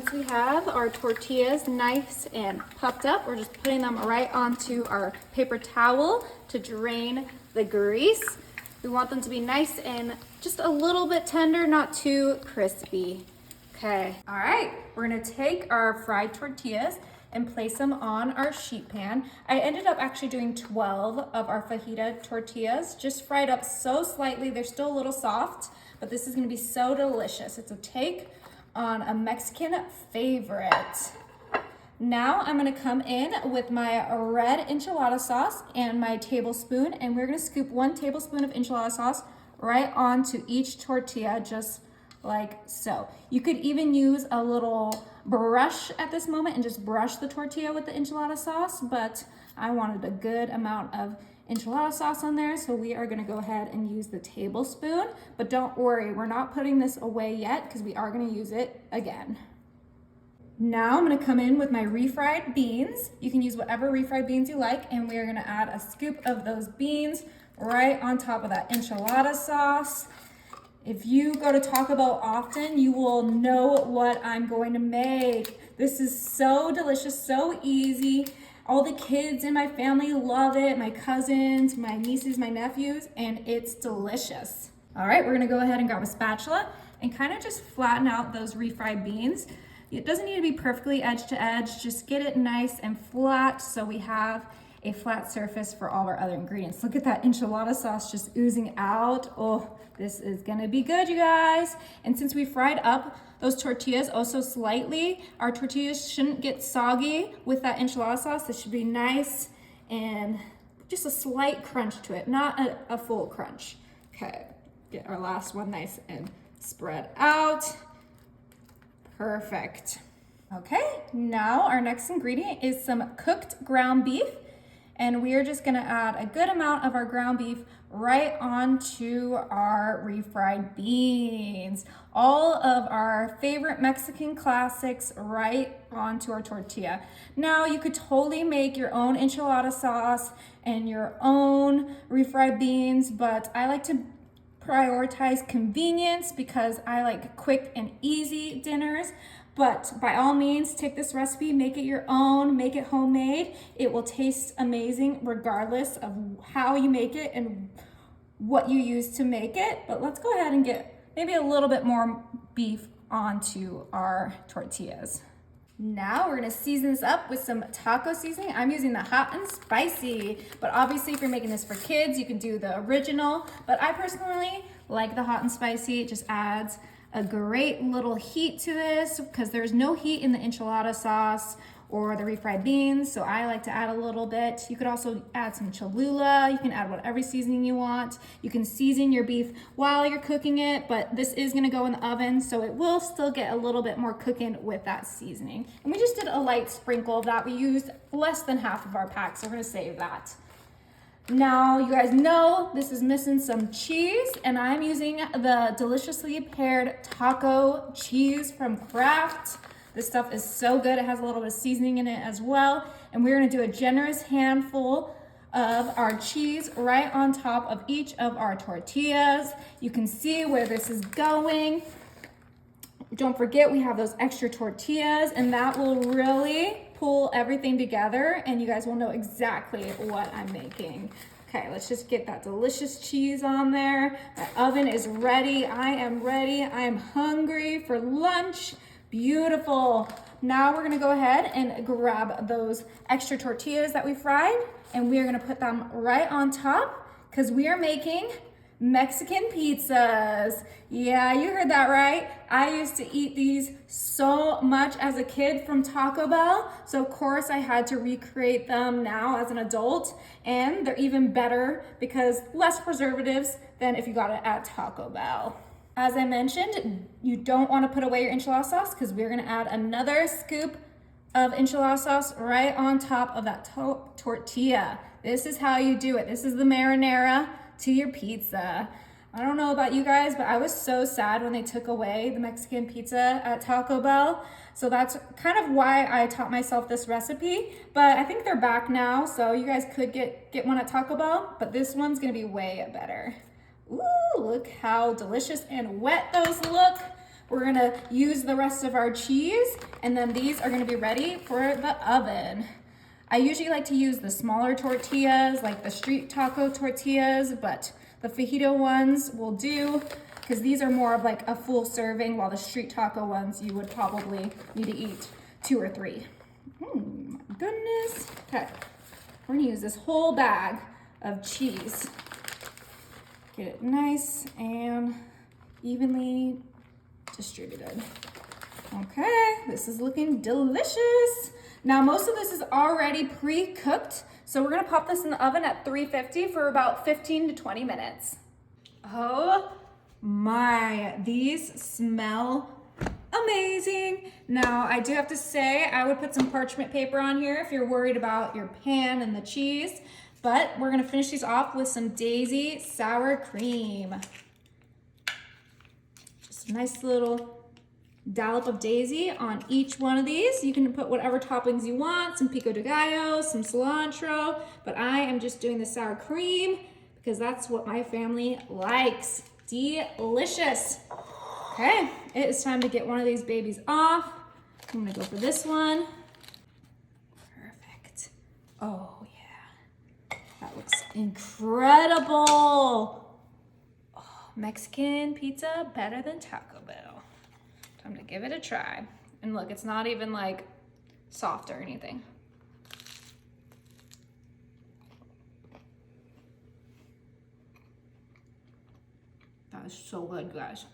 once we have our tortillas nice and puffed up, we're just putting them right onto our paper towel to drain the grease. We want them to be nice and just a little bit tender, not too crispy. Okay, all right, we're gonna take our fried tortillas and place them on our sheet pan. I ended up actually doing 12 of our fajita tortillas, just fried up so slightly. They're still a little soft, but this is gonna be so delicious. It's a take on a Mexican favorite. Now I'm gonna come in with my red enchilada sauce and my tablespoon, and we're gonna scoop 1 tablespoon of enchilada sauce right onto each tortilla, just like so. You could even use a little brush at this moment and just brush the tortilla with the enchilada sauce, but I wanted a good amount of enchilada sauce on there, so we are gonna go ahead and use the tablespoon. But don't worry, we're not putting this away yet because we are gonna use it again. Now I'm gonna come in with my refried beans. You can use whatever refried beans you like, and we are gonna add a scoop of those beans right on top of that enchilada sauce. If you go to Taco Bell often, you will know what I'm going to make. This is so delicious, so easy. All the kids in my family love it, my cousins, my nieces, my nephews, and it's delicious. All right, we're gonna go ahead and grab a spatula and kind of just flatten out those refried beans. It doesn't need to be perfectly edge to edge, just get it nice and flat so we have a flat surface for all our other ingredients. Look at that enchilada sauce just oozing out. Oh, this is gonna be good, you guys. And since we fried up those tortillas also slightly, our tortillas shouldn't get soggy with that enchilada sauce. This should be nice and just a slight crunch to it, not a full crunch. Okay, get our last one nice and spread out. Perfect. Okay, now our next ingredient is some cooked ground beef. And we are just gonna add a good amount of our ground beef right onto our refried beans. All of our favorite Mexican classics right onto our tortilla. Now you could totally make your own enchilada sauce and your own refried beans, but I like to prioritize convenience because I like quick and easy dinners. But by all means, take this recipe, make it your own, make it homemade. It will taste amazing regardless of how you make it and what you use to make it. But let's go ahead and get maybe a little bit more beef onto our tortillas. Now we're gonna season this up with some taco seasoning. I'm using the hot and spicy, but obviously if you're making this for kids, you can do the original. But I personally like the hot and spicy. It just adds a great little heat to this because there's no heat in the enchilada sauce or the refried beans, so I like to add a little bit. You could also add some Cholula. You can add whatever seasoning you want. You can season your beef while you're cooking it, but this is gonna go in the oven, so it will still get a little bit more cooking with that seasoning. And we just did a light sprinkle of that. We used less than half of our pack, so we're gonna save that. Now, you guys know this is missing some cheese, and I'm using the deliciously paired taco cheese from Kraft. This stuff is so good. It has a little bit of seasoning in it as well. And we're gonna do a generous handful of our cheese right on top of each of our tortillas. You can see where this is going. Don't forget we have those extra tortillas, and that will really pull everything together and you guys will know exactly what I'm making. Okay, let's just get that delicious cheese on there. My oven is ready. I am ready. I am hungry for lunch. Beautiful. Now we're gonna go ahead and grab those extra tortillas that we fried, and we are gonna put them right on top because we are making Mexican pizzas. Yeah, you heard that right. I used to eat these so much as a kid from Taco Bell, so of course I had to recreate them now as an adult, and they're even better because less preservatives than if you got it at Taco Bell. As I mentioned, you don't want to put away your enchilada sauce because we're going to add another scoop of enchilada sauce right on top of that tortilla. This is how you do it. This is the marinara to your pizza. I don't know about you guys, but I was so sad when they took away the Mexican pizza at Taco Bell. So that's kind of why I taught myself this recipe. But I think they're back now, so you guys could get one at Taco Bell, but this one's gonna be way better. Ooh, look how delicious and wet those look. We're gonna use the rest of our cheese, and then these are gonna be ready for the oven. I usually like to use the smaller tortillas, like the street taco tortillas, but the fajita ones will do, because these are more of like a full serving, while the street taco ones you would probably need to eat 2 or 3. My goodness. Okay, we're gonna use this whole bag of cheese. Get it nice and evenly distributed. Okay, this is looking delicious. Now, most of this is already pre-cooked, so we're gonna pop this in the oven at 350 for about 15 to 20 minutes. Oh my, these smell amazing. Now, I do have to say, I would put some parchment paper on here if you're worried about your pan and the cheese, but we're gonna finish these off with some Daisy sour cream. Just a nice little dollop of Daisy on each one of these. You can put whatever toppings you want, some pico de gallo, some cilantro, but I am just doing the sour cream because that's what my family likes. Delicious. Okay, it is time to get one of these babies off. I'm gonna go for this one. Perfect. Oh yeah, that looks incredible. Oh, Mexican pizza better than Taco Bell. Time to give it a try. And look, it's not even like soft or anything. That is so good, guys.